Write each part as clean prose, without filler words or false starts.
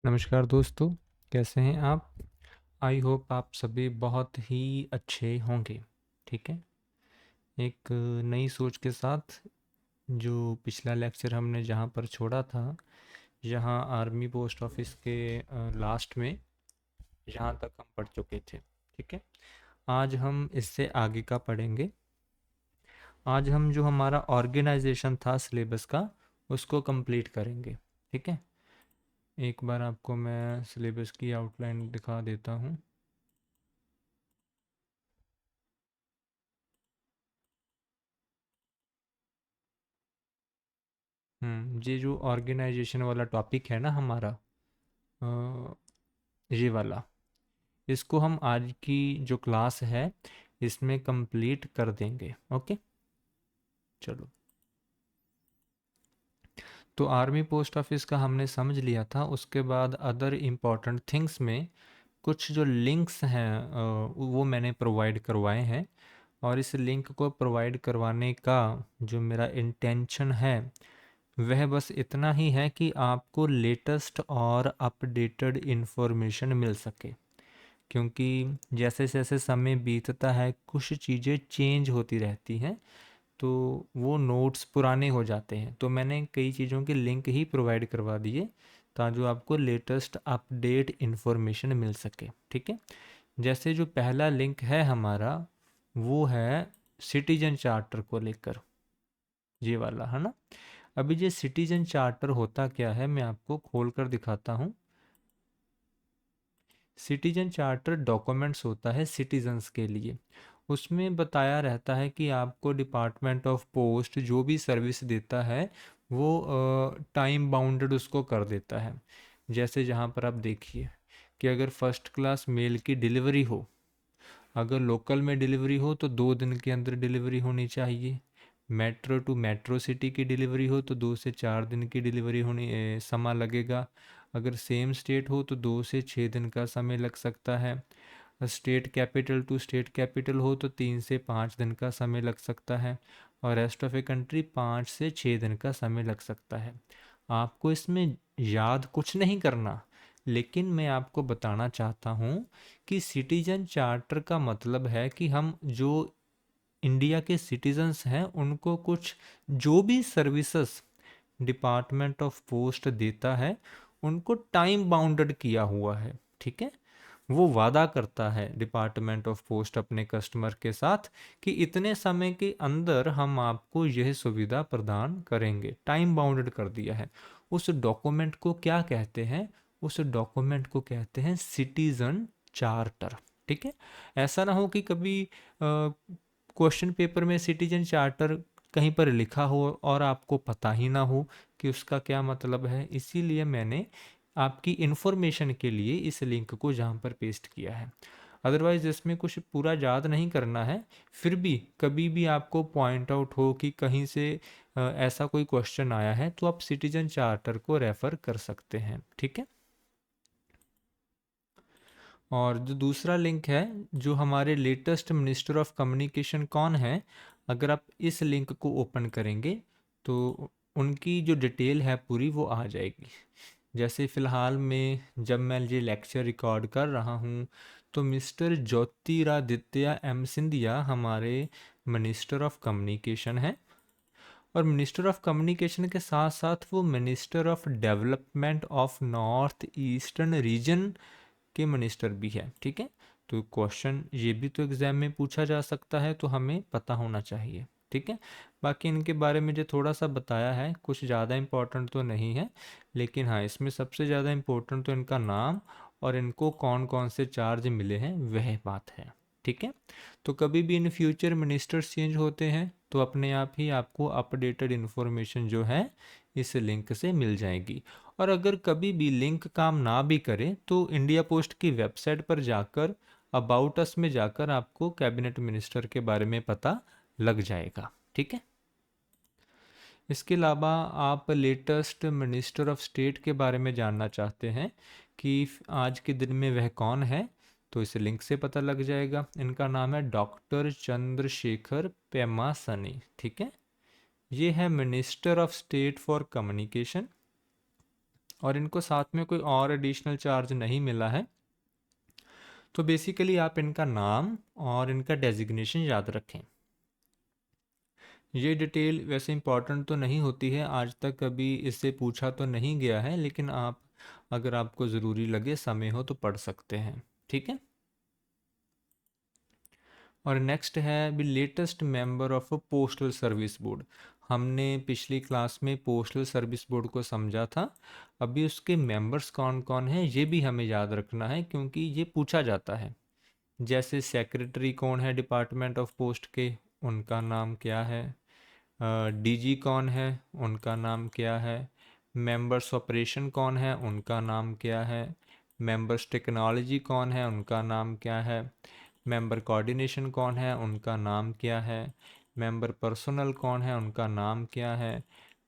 नमस्कार दोस्तों, कैसे हैं आप? आई होप आप सभी बहुत ही अच्छे होंगे। ठीक है। एक नई सोच के साथ जो पिछला लेक्चर हमने जहाँ पर छोड़ा था, यहाँ आर्मी पोस्ट ऑफिस के लास्ट में यहाँ तक हम पढ़ चुके थे। ठीक है। आज हम इससे आगे का पढ़ेंगे। आज हम जो हमारा ऑर्गेनाइजेशन था सिलेबस का, उसको कंप्लीट करेंगे। ठीक है। एक बार आपको मैं सिलेबस की आउटलाइन दिखा देता हूँ। ये जो ऑर्गेनाइजेशन वाला टॉपिक है ना हमारा, अ, ये वाला, इसको हम आज की जो क्लास है इसमें कंप्लीट कर देंगे। ओके, चलो। तो आर्मी पोस्ट ऑफिस का हमने समझ लिया था। उसके बाद अदर इम्पॉर्टेंट थिंग्स में कुछ जो लिंक्स हैं वो मैंने प्रोवाइड करवाए हैं। और इस लिंक को प्रोवाइड करवाने का जो मेरा इंटेंशन है वह बस इतना ही है कि आपको लेटेस्ट और अपडेटेड इन्फॉर्मेशन मिल सके। क्योंकि जैसे जैसे समय बीतता है कुछ चीज़ें चेंज होती रहती हैं, तो वो नोट्स पुराने हो जाते हैं। तो मैंने कई चीज़ों के लिंक ही प्रोवाइड करवा दिए ताकि आपको लेटेस्ट अपडेट इन्फॉर्मेशन मिल सके। ठीक है। जैसे जो पहला लिंक है हमारा, वो है सिटीजन चार्टर को लेकर, ये वाला है ना। अभी ये सिटीजन चार्टर होता क्या है मैं आपको खोल कर दिखाता हूँ। सिटीजन चार्टर डॉक्यूमेंट्स होता है सिटीजन्स के लिए। उसमें बताया रहता है कि आपको डिपार्टमेंट ऑफ पोस्ट जो भी सर्विस देता है वो टाइम बाउंडेड उसको कर देता है। जैसे जहाँ पर आप देखिए कि अगर फर्स्ट क्लास मेल की डिलीवरी हो, अगर लोकल में डिलीवरी हो तो 2 दिन के अंदर डिलीवरी होनी चाहिए। मेट्रो टू मेट्रो सिटी की डिलीवरी हो तो 2 से 4 दिन की डिलीवरी होनी समय लगेगा। अगर सेम स्टेट हो तो 2 से 6 दिन का समय लग सकता है। State capital to state capital हो तो 3 से 5 दिन का समय लग सकता है। और रेस्ट ऑफ ए कंट्री 5 से 6 दिन का समय लग सकता है। आपको इसमें याद कुछ नहीं करना, लेकिन मैं आपको बताना चाहता हूँ कि सिटीजन चार्टर का मतलब है कि हम जो इंडिया के सिटीजन्स हैं उनको कुछ जो भी सर्विसेज डिपार्टमेंट ऑफ पोस्ट देता है उनको टाइम बाउंडेड किया हुआ है। ठीक है। वो वादा करता है डिपार्टमेंट ऑफ पोस्ट अपने कस्टमर के साथ कि इतने समय के अंदर हम आपको यह सुविधा प्रदान करेंगे। टाइम बाउंडेड कर दिया है। उस डॉक्यूमेंट को क्या कहते हैं? उस डॉक्यूमेंट को कहते हैं सिटीजन चार्टर। ठीक है। ऐसा ना हो कि कभी क्वेश्चन पेपर में सिटीजन चार्टर कहीं पर लिखा हो और आपको पता ही ना हो कि उसका क्या मतलब है। इसीलिए मैंने आपकी इन्फॉर्मेशन के लिए इस लिंक को जहाँ पर पेस्ट किया है। अदरवाइज इसमें कुछ पूरा याद नहीं करना है। फिर भी कभी भी आपको पॉइंट आउट हो कि कहीं से ऐसा कोई क्वेश्चन आया है तो आप सिटीजन चार्टर को रेफ़र कर सकते हैं। ठीक है। और जो दूसरा लिंक है, जो हमारे लेटेस्ट मिनिस्टर ऑफ कम्युनिकेशन कौन है, अगर आप इस लिंक को ओपन करेंगे तो उनकी जो डिटेल है पूरी वो आ जाएगी। जैसे फ़िलहाल में जब मैं ये लेक्चर रिकॉर्ड कर रहा हूँ तो मिस्टर ज्योतिरादित्य एम सिंधिया हमारे मिनिस्टर ऑफ कम्युनिकेशन हैं। और मिनिस्टर ऑफ कम्युनिकेशन के साथ साथ वो minister of development of north eastern region के मिनिस्टर भी है। ठीक है। तो क्वेश्चन ये भी तो एग्जाम में पूछा जा सकता है, तो हमें पता होना चाहिए। ठीक है। बाकी इनके बारे में जो थोड़ा सा बताया है कुछ ज़्यादा इम्पोर्टेंट तो नहीं है, लेकिन हाँ इसमें सबसे ज़्यादा इम्पोर्टेंट तो इनका नाम और इनको कौन कौन से चार्ज मिले हैं वह बात है। ठीक है। तो कभी भी इन फ्यूचर मिनिस्टर्स चेंज होते हैं तो अपने आप ही आपको अपडेटेड इन्फॉर्मेशन जो है इस लिंक से मिल जाएगी। और अगर कभी भी लिंक काम ना भी करे तो इंडिया पोस्ट की वेबसाइट पर जाकर अबाउट अस में जाकर आपको कैबिनेट मिनिस्टर के बारे में पता लग जाएगा। ठीक है। इसके अलावा आप लेटेस्ट मिनिस्टर ऑफ स्टेट के बारे में जानना चाहते हैं कि आज के दिन में वह कौन है, तो इस लिंक से पता लग जाएगा। इनका नाम है डॉक्टर चंद्रशेखर पेम्मासनी। ठीक है। ये है minister of state for communication. और इनको साथ में कोई और एडिशनल चार्ज नहीं मिला है। तो बेसिकली आप इनका नाम और इनका डेजिग्नेशन याद रखें। ये डिटेल वैसे इंपॉर्टेंट तो नहीं होती है, आज तक कभी इससे पूछा तो नहीं गया है, लेकिन आप अगर आपको ज़रूरी लगे, समय हो तो पढ़ सकते हैं। ठीक है। और नेक्स्ट है भी latest member of a postal service board. हमने पिछली क्लास में पोस्टल सर्विस बोर्ड को समझा था। अभी उसके मेंबर्स कौन कौन हैं ये भी हमें याद रखना है, क्योंकि ये पूछा जाता है। जैसे सेक्रेटरी कौन है डिपार्टमेंट ऑफ पोस्ट के, उनका नाम क्या है। डीजी कौन है, उनका नाम क्या है। मेंबर्स ऑपरेशन कौन है, उनका नाम क्या है। मेंबर्स टेक्नोलॉजी कौन है, उनका नाम क्या है। मेंबर कोऑर्डिनेशन कौन है, उनका नाम क्या है। मेंबर पर्सनल कौन है, उनका नाम क्या है।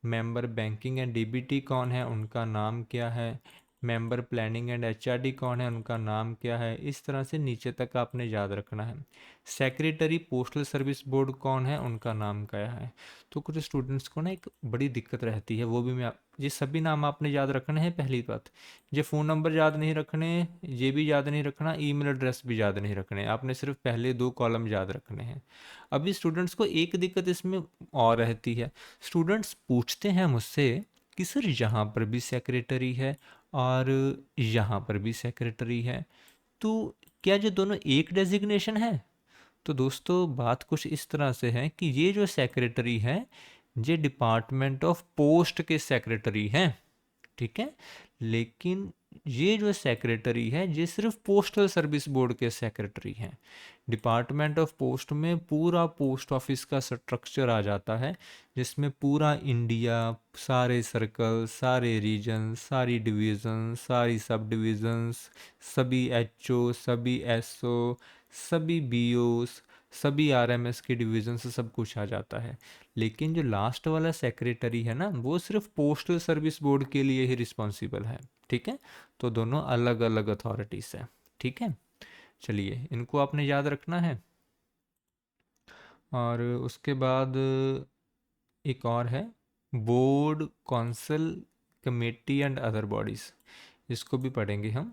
मेंबर बैंकिंग एंड डीबीटी कौन है, उनका नाम क्या है। मेंबर प्लानिंग एंड एचआरडी कौन है, उनका नाम क्या है। इस तरह से नीचे तक आपने याद रखना है। सेक्रेटरी पोस्टल सर्विस बोर्ड कौन है, उनका नाम क्या है। तो कुछ स्टूडेंट्स को ना एक बड़ी दिक्कत रहती है, वो भी ये सभी नाम आपने याद रखने हैं। पहली बात, ये फ़ोन नंबर याद नहीं रखने, ये भी याद नहीं रखना, ईमेल एड्रेस भी याद नहीं रखने, आपने सिर्फ पहले 2 कॉलम याद रखने हैं। अभी स्टूडेंट्स को एक दिक्कत इसमें और रहती है। स्टूडेंट्स पूछते हैं मुझसे कि सर यहाँ पर भी सेक्रेटरी है और यहाँ पर भी सेक्रेटरी है, तो क्या ये दोनों एक डेजिग्नेशन है। तो दोस्तों बात कुछ इस तरह से है कि ये जो सेक्रेटरी है, ये डिपार्टमेंट ऑफ पोस्ट के सेक्रेटरी हैं। ठीक है। लेकिन ये जो सेक्रेटरी है ये सिर्फ पोस्टल सर्विस बोर्ड के सेक्रेटरी हैं। डिपार्टमेंट ऑफ पोस्ट में पूरा पोस्ट ऑफिस का स्ट्रक्चर आ जाता है, जिसमें पूरा इंडिया, सारे सर्कल, सारे रीजन, सारी डिवीज़न, सारी सब डिवीज़न्स, सभी एचओ, सभी एसओ, सभी बीओस, सभी आरएमएस के डिवीज़न से सब कुछ आ जाता है। लेकिन जो लास्ट वाला सेक्रेटरी है ना, वो सिर्फ पोस्टल सर्विस बोर्ड के लिए ही रिस्पॉन्सिबल है। ठीक है। तो दोनों अलग अलग अथॉरिटीज़ हैं। ठीक है। चलिए, इनको आपने याद रखना है। और उसके बाद एक और है, board council committee and other bodies, इसको भी पढ़ेंगे हम।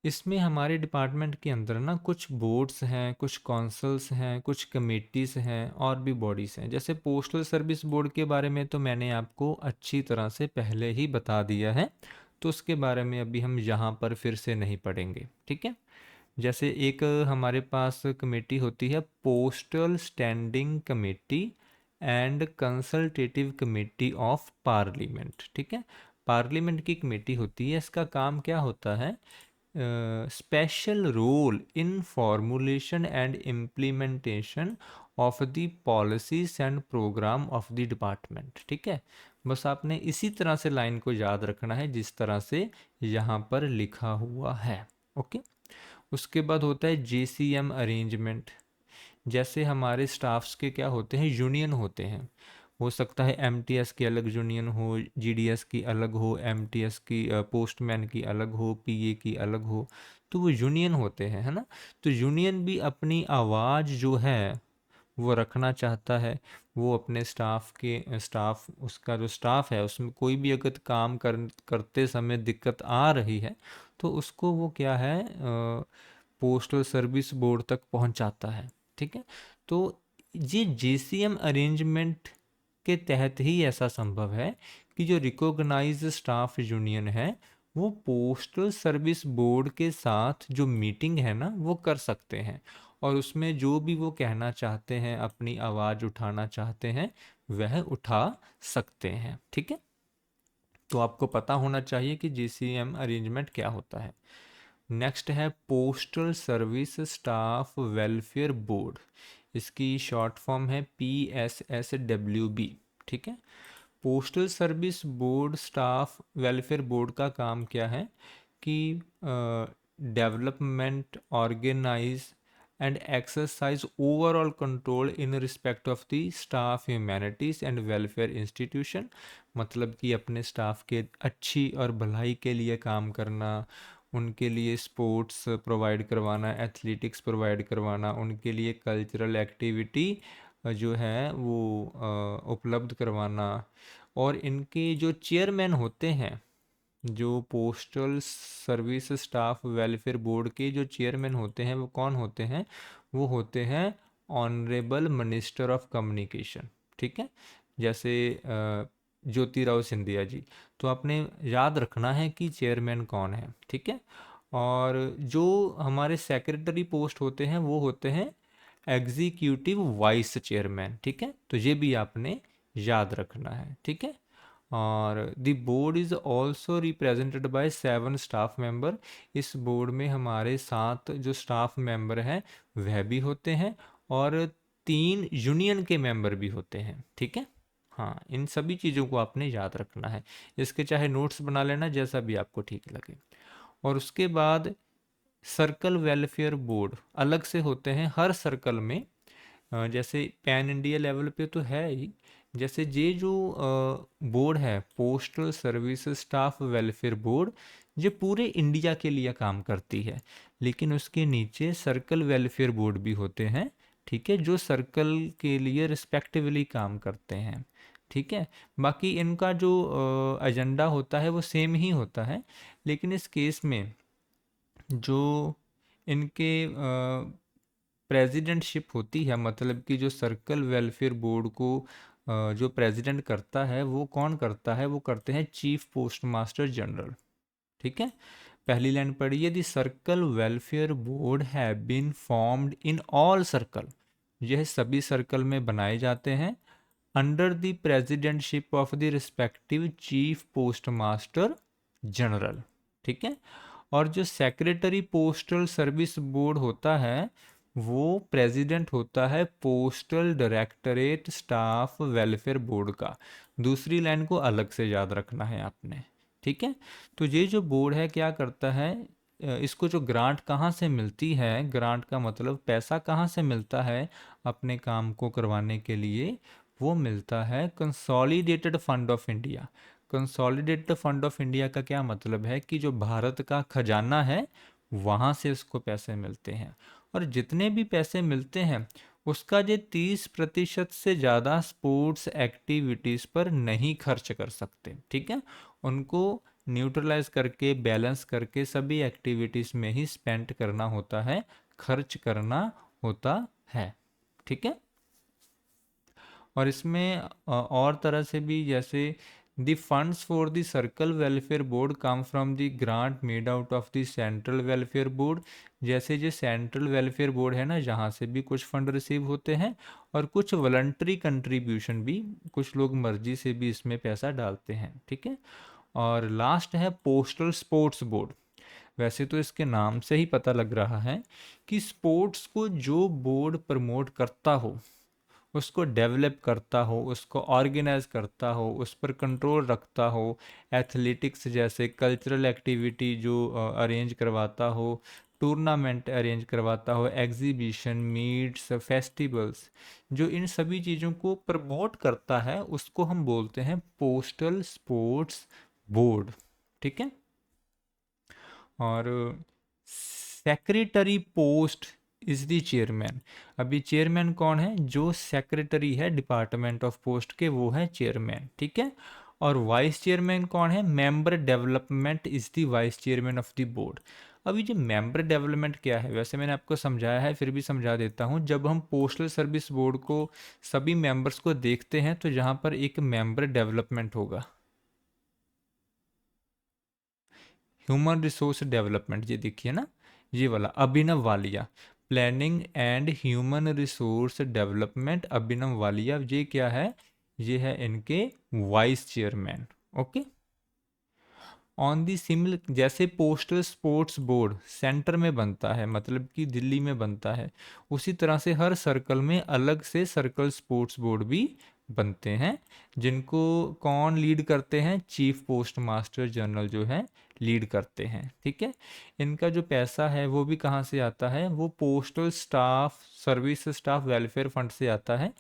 इसमें हमारे डिपार्टमेंट के अंदर ना कुछ बोर्ड्स हैं, कुछ काउंसिल्स हैं, कुछ कमेटीज़ हैं और भी बॉडीज़ हैं। जैसे पोस्टल सर्विस बोर्ड के बारे में तो मैंने आपको अच्छी तरह से पहले ही बता दिया है, तो उसके बारे में अभी हम यहाँ पर फिर से नहीं पढ़ेंगे। ठीक है। जैसे एक हमारे पास कमेटी होती है, postal standing committee and consultative committee of parliament. ठीक है। पार्लियामेंट की कमेटी होती है, इसका काम क्या होता है, special role in formulation and implementation of the policies and program of the department. ठीक है। बस आपने इसी तरह से लाइन को याद रखना है जिस तरह से यहाँ पर लिखा हुआ है। ओके। उसके बाद होता है जेसीएम अरेंजमेंट। जैसे हमारे स्टाफ्स के क्या होते हैं, यूनियन होते हैं। हो सकता है एमटीएस की अलग यूनियन हो, जीडीएस की अलग हो, एमटीएस की पोस्टमैन की अलग हो, पीए की अलग हो, तो वो यूनियन होते हैं, है ना। तो यूनियन भी अपनी आवाज़ जो है वो रखना चाहता है। वो अपने स्टाफ उसका जो स्टाफ है उसमें कोई भी अगर काम करते समय दिक्कत आ रही है, तो उसको वो क्या है, पोस्टल सर्विस बोर्ड तक पहुंचाता है। ठीक है। तो ये जेसीएम अरेंजमेंट के तहत ही ऐसा संभव है कि जो रिकॉग्नाइज्ड स्टाफ यूनियन है वो पोस्टल सर्विस बोर्ड के साथ जो मीटिंग है ना वो कर सकते हैं, और उसमें जो भी वो कहना चाहते हैं, अपनी आवाज़ उठाना चाहते हैं, वह उठा सकते हैं। ठीक है। तो आपको पता होना चाहिए कि जीसीएम अरेंजमेंट क्या होता है। नेक्स्ट है postal service staff welfare board, इसकी शॉर्ट फॉर्म है PSSWB। ठीक है। Postal service board staff welfare board का काम क्या है कि development, organize and exercise overall control in respect of the staff humanities and welfare institution. मतलब कि अपने स्टाफ के अच्छी और भलाई के लिए काम करना, उनके लिए स्पोर्ट्स प्रोवाइड करवाना, एथलेटिक्स प्रोवाइड करवाना, उनके लिए कल्चरल एक्टिविटी जो है वो उपलब्ध करवाना, और इनके जो चेयरमैन होते हैं, जो postal service staff welfare board के जो चेयरमैन होते हैं वो कौन होते हैं? वो होते हैं ऑनरेबल मिनिस्टर ऑफ कम्युनिकेशन। ठीक है, जैसे ज्योतिराव सिंधिया जी। तो आपने याद रखना है कि चेयरमैन कौन है। ठीक है, और जो हमारे सेक्रेटरी पोस्ट होते हैं वो होते हैं एग्जीक्यूटिव वाइस चेयरमैन। ठीक है, तो ये भी आपने याद रखना है। ठीक है, और the board is also represented by 7 staff member. इस बोर्ड में हमारे 7 जो स्टाफ मेंबर हैं वह भी होते हैं, और 3 यूनियन के मेंबर भी होते हैं। ठीक है, हाँ, इन सभी चीज़ों को आपने याद रखना है। इसके चाहे नोट्स बना लेना, जैसा भी आपको ठीक लगे। और उसके बाद सर्कल वेलफेयर बोर्ड अलग से होते हैं हर सर्कल में। जैसे पैन इंडिया लेवल पे तो है ही, जैसे ये जो बोर्ड है postal service staff welfare board, ये पूरे इंडिया के लिए काम करती है। लेकिन उसके नीचे सर्कल वेलफेयर बोर्ड भी होते हैं। ठीक है, जो सर्कल के लिए रिस्पेक्टिवली काम करते हैं। ठीक है, बाकी इनका जो एजेंडा होता है वो सेम ही होता है, लेकिन इस केस में जो इनके प्रेसिडेंटशिप होती है, मतलब कि जो सर्कल वेलफेयर बोर्ड को जो प्रेसिडेंट करता है वो कौन करता है? वो करते हैं चीफ पोस्ट मास्टर जनरल। ठीक है, पहली लाइन पढ़िए, the circle welfare board have been formed in all circle. यह सभी सर्कल में बनाए जाते हैं under the presidentship of the respective chief postmaster general. ठीक है, और जो सेक्रेटरी पोस्टल सर्विस बोर्ड होता है वो प्रेसिडेंट होता है postal directorate staff welfare board का। दूसरी लाइन को अलग से याद रखना है आपने। ठीक है, तो ये जो बोर्ड है क्या करता है, इसको जो ग्रांट कहाँ से मिलती है, ग्रांट का मतलब पैसा कहाँ से मिलता है अपने काम को करवाने के लिए, वो मिलता है consolidated fund of India. Consolidated fund of India का क्या मतलब है कि जो भारत का खजाना है वहाँ से उसको पैसे मिलते हैं, और जितने भी पैसे मिलते हैं उसका जो 30% से ज़्यादा स्पोर्ट्स एक्टिविटीज़ पर नहीं खर्च कर सकते। ठीक है, उनको न्यूट्रलाइज करके बैलेंस करके सभी एक्टिविटीज़ में ही स्पेंड करना होता है, खर्च करना होता है। ठीक है, और इसमें और तरह से भी, जैसे the funds for the circle welfare board come from the grant made out of the central welfare board. जैसे जो सेंट्रल वेलफेयर बोर्ड है ना, यहाँ से भी कुछ फंड रिसीव होते हैं, और कुछ वॉलंटरी कंट्रीब्यूशन भी, कुछ लोग मर्जी से भी इसमें पैसा डालते हैं। ठीक है, और लास्ट है पोस्टल स्पोर्ट्स बोर्ड। वैसे तो इसके नाम से ही पता लग रहा है कि स्पोर्ट्स को जो बोर्ड प्रमोट करता हो, उसको डेवलप करता हो, उसको ऑर्गेनाइज करता हो, उस पर कंट्रोल रखता हो, एथलेटिक्स जैसे कल्चरल एक्टिविटी जो अरेंज करवाता हो, टूर्नामेंट अरेंज करवाता हो, एग्जीबिशन, मीट्स, फेस्टिवल्स, जो इन सभी चीज़ों को प्रमोट करता है उसको हम बोलते हैं पोस्टल स्पोर्ट्स बोर्ड। ठीक है, और secretary post is the chairman. अभी चेयरमैन कौन है? जो सेक्रेटरी है डिपार्टमेंट ऑफ पोस्ट के, वो है चेयरमैन। ठीक है, और वाइस चेयरमैन कौन है? Member development is the vice chairman of the board. अभी जो मेंबर डेवलपमेंट क्या है, वैसे मैंने आपको समझाया है, फिर भी समझा देता हूँ। जब हम पोस्टल सर्विस बोर्ड को सभी मेंबर्स को देखते हैं तो यहाँ पर एक मेंबर डेवलपमेंट होगा, ह्यूमन रिसोर्स डेवलपमेंट, ये देखिए ना, ये वाला Abhinav Walia, planning and human resource development Abhinav Walia, ये क्या है? ये है इनके vice chairman. Okay, on the similar, जैसे पोस्टल स्पोर्ट्स बोर्ड सेंटर में बनता है, मतलब कि दिल्ली में बनता है, उसी तरह से हर सर्कल में अलग से सर्कल स्पोर्ट्स बोर्ड भी बनते हैं, जिनको कौन लीड करते हैं? चीफ पोस्ट मास्टर जनरल जो है लीड करते हैं। ठीक है, इनका जो पैसा है वो भी कहाँ से आता है? वो postal staff service staff welfare fund से आता है,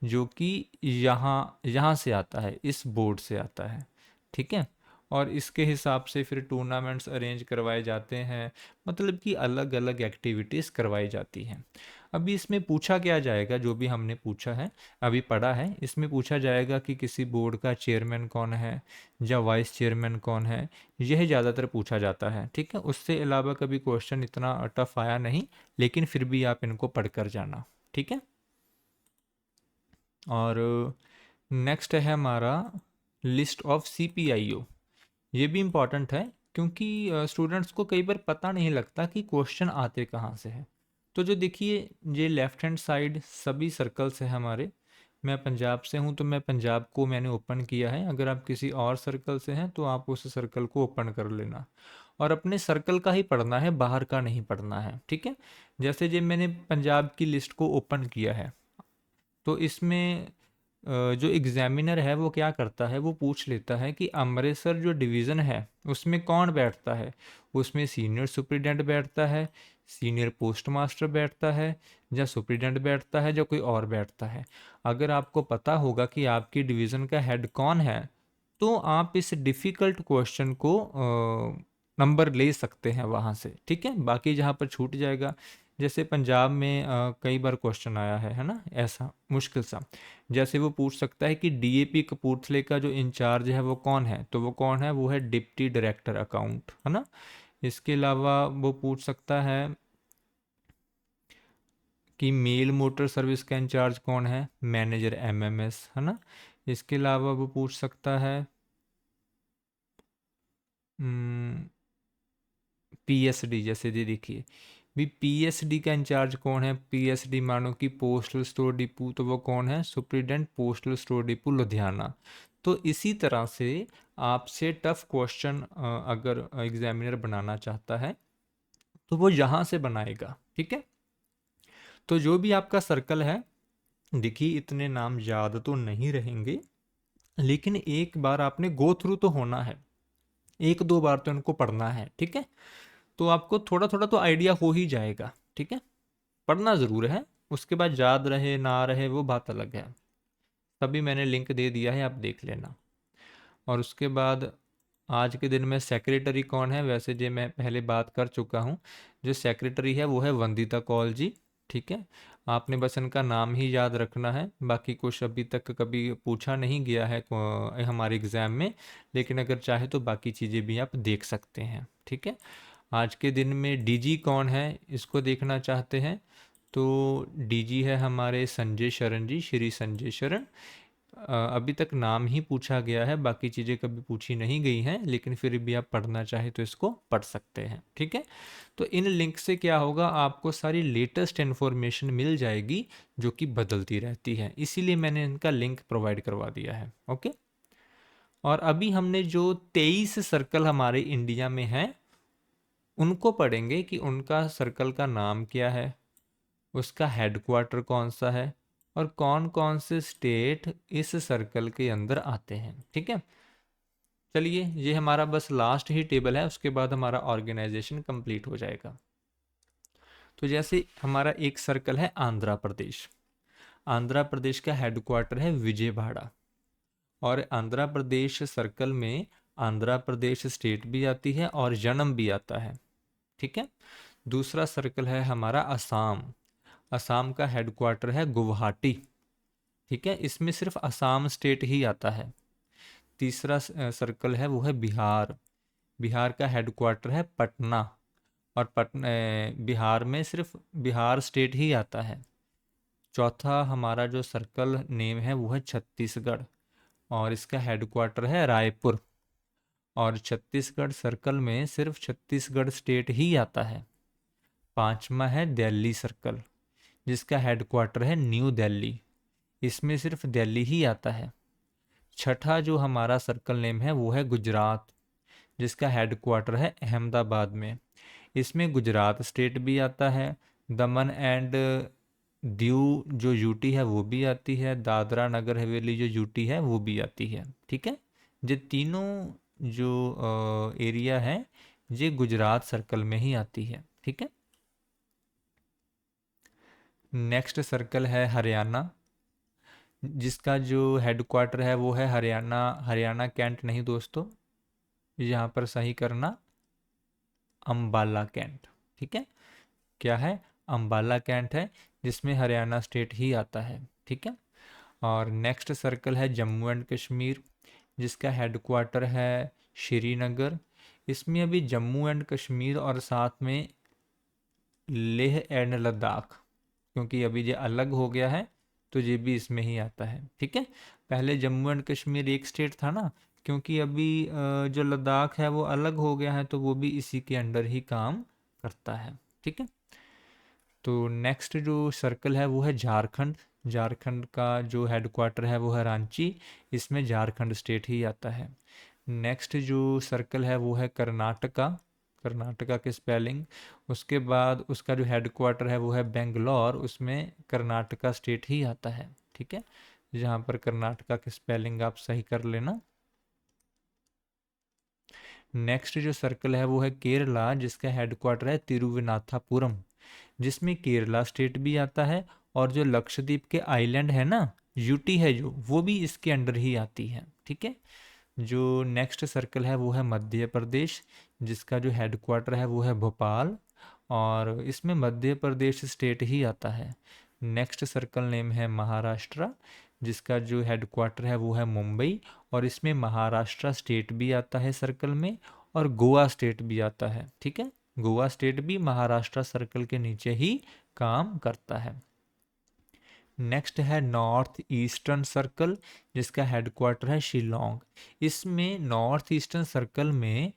जो कि यहाँ यहाँ से आता है, इस बोर्ड से आता है। ठीक है, और इसके हिसाब से फिर टूर्नामेंट्स अरेंज करवाए जाते हैं, मतलब कि अलग अलग एक्टिविटीज़ करवाई जाती हैं। अभी इसमें पूछा क्या जाएगा, जो भी हमने पूछा है अभी पढ़ा है, इसमें पूछा जाएगा कि किसी बोर्ड का चेयरमैन कौन है या वाइस चेयरमैन कौन है, यह ज़्यादातर पूछा जाता है। ठीक है, उससे अलावा कभी क्वेश्चन इतना टफ आया नहीं, लेकिन फिर भी आप इनको पढ़ कर जाना। ठीक है, और नेक्स्ट है हमारा लिस्ट ऑफ CPIO। ये भी इम्पॉर्टेंट है, क्योंकि स्टूडेंट्स को कई बार पता नहीं लगता कि क्वेश्चन आते कहाँ से हैं। तो जो देखिए, ये लेफ्ट हैंड साइड सभी सर्कल्स है हमारे। मैं पंजाब से हूँ तो मैं पंजाब को मैंने ओपन किया है, अगर आप किसी और सर्कल से हैं तो आप उस सर्कल को ओपन कर लेना, और अपने सर्कल का ही पढ़ना है, बाहर का नहीं पढ़ना है। ठीक है, जैसे जब मैंने पंजाब की लिस्ट को ओपन किया है, तो इसमें जो एग्जामिनर है वो क्या करता है, वो पूछ लेता है कि अमृतसर जो डिवीज़न है उसमें कौन बैठता है। उसमें सीनियर सुप्रिटेंडेंट बैठता है, सीनियर पोस्ट मास्टर बैठता है, या सुप्रिटेंडेंट बैठता है, या कोई और बैठता है। अगर आपको पता होगा कि आपकी डिवीज़न का हेड कौन है, तो आप इस डिफ़िकल्ट क्वेश्चन को नंबर ले सकते हैं वहाँ से। ठीक है, बाकी जहाँ पर छूट जाएगा, जैसे पंजाब में कई बार क्वेश्चन आया है ना, ऐसा मुश्किल सा। जैसे वो पूछ सकता है कि DAP कपूरथले का जो इंचार्ज है वो कौन है, तो वो कौन है, वो है डिप्टी डायरेक्टर अकाउंट, है ना। इसके अलावा वो पूछ सकता है कि मेल मोटर सर्विस का इंचार्ज कौन है, मैनेजर MMS, है ना। इसके अलावा वो पूछ सकता है PSD, जैसे ये देखिए भी PSD का इंचार्ज कौन है, PSD मानो कि पोस्टल स्टोर डिपो, तो वो कौन है, superintendent postal store depot Ludhiana. तो इसी तरह से आपसे टफ क्वेश्चन अगर एग्जामिनर बनाना चाहता है तो वो यहाँ से बनाएगा। ठीक है, तो जो भी आपका सर्कल है, देखिए इतने नाम याद तो नहीं रहेंगे, लेकिन एक बार आपने गो थ्रू तो होना है, एक दो बार तो इनको पढ़ना है। ठीक है, तो आपको थोड़ा थोड़ा तो आइडिया हो ही जाएगा। ठीक है, पढ़ना ज़रूर है, उसके बाद याद रहे ना रहे वो बात अलग है। तभी मैंने लिंक दे दिया है, आप देख लेना। और उसके बाद आज के दिन में सेक्रेटरी कौन है, वैसे जो मैं पहले बात कर चुका हूँ, जो सेक्रेटरी है वो है वंदिता कौल जी। ठीक है, आपने बस इनका नाम ही याद रखना है, बाकी कुछ अभी तक कभी पूछा नहीं गया है हमारे एग्ज़ाम में, लेकिन अगर चाहे तो बाकी चीज़ें भी आप देख सकते हैं। ठीक है, आज के दिन में DG कौन है, इसको देखना चाहते हैं तो DG है हमारे संजय शरण जी, श्री संजय शरण। अभी तक नाम ही पूछा गया है, बाकी चीज़ें कभी पूछी नहीं गई हैं, लेकिन फिर भी आप पढ़ना चाहे तो इसको पढ़ सकते हैं। ठीक है, तो इन लिंक से क्या होगा, आपको सारी लेटेस्ट इन्फॉर्मेशन मिल जाएगी जो कि बदलती रहती है, इसीलिए मैंने इनका लिंक प्रोवाइड करवा दिया है। ओके, और अभी हमने जो 23 सर्कल हमारे इंडिया में हैं उनको पढ़ेंगे कि उनका सर्कल का नाम क्या है, उसका हेडक्वार्टर कौन सा है, और कौन कौन से स्टेट इस सर्कल के अंदर आते हैं। ठीक है, चलिए ये हमारा बस लास्ट ही टेबल है, उसके बाद हमारा ऑर्गेनाइजेशन कंप्लीट हो जाएगा। तो जैसे हमारा एक सर्कल है आंध्र प्रदेश, आंध्र प्रदेश का हेडक्वार्टर है विजयवाड़ा, और आंध्र प्रदेश सर्कल में आंध्र प्रदेश स्टेट भी आती है और जन्म भी आता है। ठीक है, दूसरा सर्कल है हमारा असम, असम का हेडक्वार्टर है गुवाहाटी। ठीक है, इसमें सिर्फ असम स्टेट ही आता है। तीसरा सर्कल है वो है बिहार, बिहार का हेडक्वार्टर है पटना, और पटना बिहार में सिर्फ बिहार स्टेट ही आता है। चौथा हमारा जो सर्कल नेम है वो है छत्तीसगढ़, और इसका हेडक्वार्टर है रायपुर, और छत्तीसगढ़ सर्कल में सिर्फ छत्तीसगढ़ स्टेट ही आता है। पांचवा है दिल्ली सर्कल, जिसका हेडक्वार्टर है न्यू दिल्ली, इसमें सिर्फ दिल्ली ही आता है। छठा जो हमारा सर्कल नेम है वो है गुजरात, जिसका हेडक्वार्टर है अहमदाबाद में, इसमें गुजरात स्टेट भी आता है, दमन एंड दीव जो यूटी है वो भी आती है, दादरा नगर हवेली जो यूटी है वो भी आती है। ठीक है, ये तीनों जो एरिया है ये गुजरात सर्कल में ही आती है। ठीक है, नेक्स्ट सर्कल है हरियाणा, जिसका जो हेडक्वार्टर है वो है हरियाणा, हरियाणा कैंट नहीं दोस्तों, यहाँ पर सही करना अम्बाला कैंट। ठीक है, क्या है, अम्बाला कैंट है, जिसमें हरियाणा स्टेट ही आता है, ठीक है। और नेक्स्ट सर्कल है जम्मू एंड कश्मीर, जिसका हेडक्वार्टर है श्रीनगर। इसमें अभी जम्मू एंड कश्मीर और साथ में लेह एंड लद्दाख, क्योंकि अभी ये अलग हो गया है तो ये भी इसमें ही आता है, ठीक है। पहले जम्मू एंड कश्मीर एक स्टेट था ना, क्योंकि अभी जो लद्दाख है वो अलग हो गया है, तो वो भी इसी के अंडर ही काम करता है, ठीक है। तो नेक्स्ट जो सर्कल है वो है झारखंड। झारखंड का जो हेडक्वार्टर है वो है रांची, इसमें झारखंड स्टेट ही आता है। नेक्स्ट जो सर्कल है वो है कर्नाटका, कर्नाटका के स्पेलिंग। उसके बाद उसका जो हेडक्वार्टर है वो है बेंगलोर, उसमें कर्नाटका स्टेट ही आता है, ठीक है। जहाँ पर कर्नाटका के स्पेलिंग आप सही कर लेना। नेक्स्ट जो सर्कल है वो है केरला, जिसका हेडक्वार्टर है तिरुवनाथापुरम, जिसमें केरला स्टेट भी आता है। और जो लक्षद्वीप के आइलैंड है ना, यूटी है जो, वो भी इसके अंडर ही आती है, ठीक है। जो नेक्स्ट सर्कल है वो है मध्य प्रदेश, जिसका जो हेडक्वार्टर है वो है भोपाल, और इसमें मध्य प्रदेश स्टेट ही आता है। नेक्स्ट सर्कल नेम है महाराष्ट्र, जिसका जो हेडक्वार्टर है वो है मुंबई, और इसमें महाराष्ट्र स्टेट भी आता है सर्कल में, और गोवा स्टेट भी आता है, ठीक है। गोवा स्टेट भी महाराष्ट्र सर्कल के नीचे ही काम करता है। नेक्स्ट है नॉर्थ ईस्टर्न सर्कल, जिसका हेडक्वार्टर है शिलोंग। इसमें नॉर्थ ईस्टर्न सर्कल में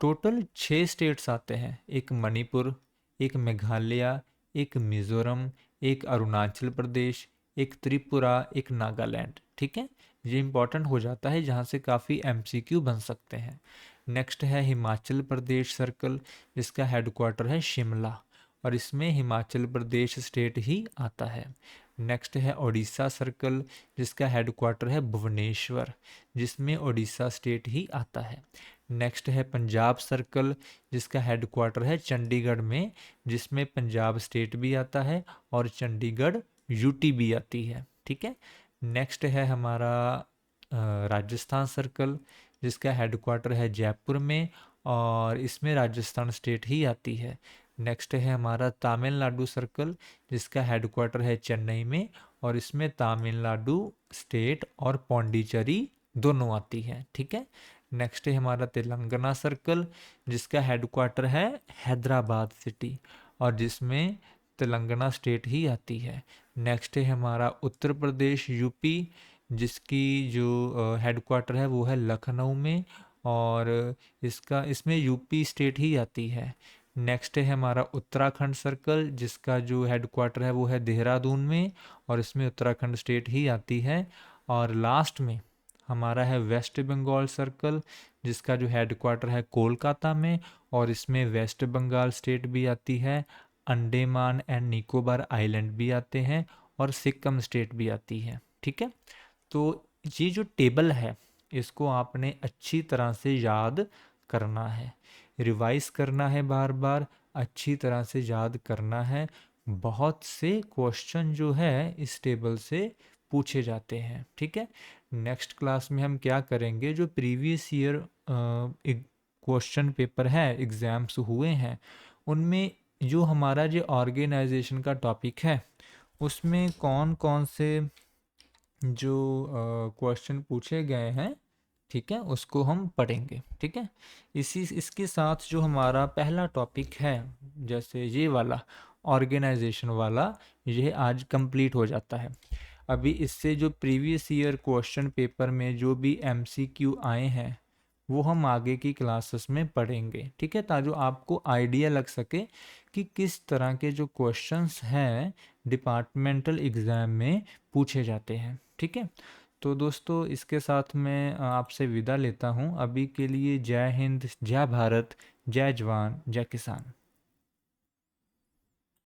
टोटल 6 स्टेट्स आते हैं, एक मणिपुर, एक मेघालय, एक मिजोरम, एक अरुणाचल प्रदेश, एक त्रिपुरा, एक नागालैंड, ठीक है। ये इंपॉर्टेंट हो जाता है, जहाँ से काफ़ी एमसीक्यू बन सकते हैं। नेक्स्ट है हिमाचल प्रदेश सर्कल, जिसका हेडक्वार्टर है शिमला, और इसमें हिमाचल प्रदेश स्टेट ही आता है। नेक्स्ट है ओडिशा सर्कल, जिसका हेडक्वार्टर है भुवनेश्वर, जिसमें ओडिशा स्टेट ही आता है। नेक्स्ट है पंजाब सर्कल, जिसका हेडक्वार्टर है चंडीगढ़ में, जिसमें पंजाब स्टेट भी आता है और चंडीगढ़ यूटी भी आती है, ठीक है। नेक्स्ट है हमारा राजस्थान सर्कल, जिसका हेडक्वार्टर है जयपुर में, और इसमें राजस्थान स्टेट ही आती है। नेक्स्ट है हमारा तमिलनाडु सर्कल, जिसका हेडक्वार्टर है चेन्नई में, और इसमें तमिलनाडु स्टेट और पौंडीचेरी दोनों आती है, ठीक है। नेक्स्ट है हमारा तेलंगाना सर्कल, जिसका हेडक्वार्टर है हैदराबाद सिटी, और जिसमें तेलंगाना स्टेट ही आती है। नेक्स्ट है हमारा उत्तर प्रदेश यूपी, जिसकी जो हेडक्वार्टर है वो है लखनऊ में, और इसमें यूपी स्टेट ही आती है। नेक्स्ट है हमारा उत्तराखंड सर्कल, जिसका जो हेडक्वार्टर है वो है देहरादून में, और इसमें उत्तराखंड स्टेट ही आती है। और लास्ट में हमारा है वेस्ट बंगाल सर्कल, जिसका जो हेडक्वार्टर है कोलकाता में, और इसमें वेस्ट बंगाल स्टेट भी आती है, अंडमान एंड निकोबार आइलैंड भी आते हैं, और सिक्किम स्टेट भी आती है, ठीक है। तो ये जो टेबल है, इसको आपने अच्छी तरह से याद करना है, रिवाइज करना है, बार बार अच्छी तरह से याद करना है। बहुत से क्वेश्चन जो है इस टेबल से पूछे जाते हैं, ठीक है। नेक्स्ट क्लास में हम क्या करेंगे, जो प्रीवियस ईयर क्वेश्चन पेपर है, एग्ज़ाम्स हुए हैं, उनमें जो हमारा जो ऑर्गेनाइजेशन का टॉपिक है, उसमें कौन कौन से जो क्वेश्चन पूछे गए हैं, ठीक है, उसको हम पढ़ेंगे, ठीक है। इसके साथ जो हमारा पहला टॉपिक है, जैसे ये वाला ऑर्गेनाइजेशन वाला, ये आज कंप्लीट हो जाता है। अभी इससे जो प्रीवियस ईयर क्वेश्चन पेपर में जो भी एमसीक्यू आए हैं, वो हम आगे की क्लासेस में पढ़ेंगे, ठीक है, ताकि आपको आइडिया लग सके कि किस तरह के जो क्वेश्चंस हैं डिपार्टमेंटल एग्ज़ाम में पूछे जाते हैं, ठीक है। तो दोस्तों, इसके साथ मैं आपसे विदा लेता हूँ अभी के लिए। जय हिंद, जय भारत, जय जवान, जय किसान।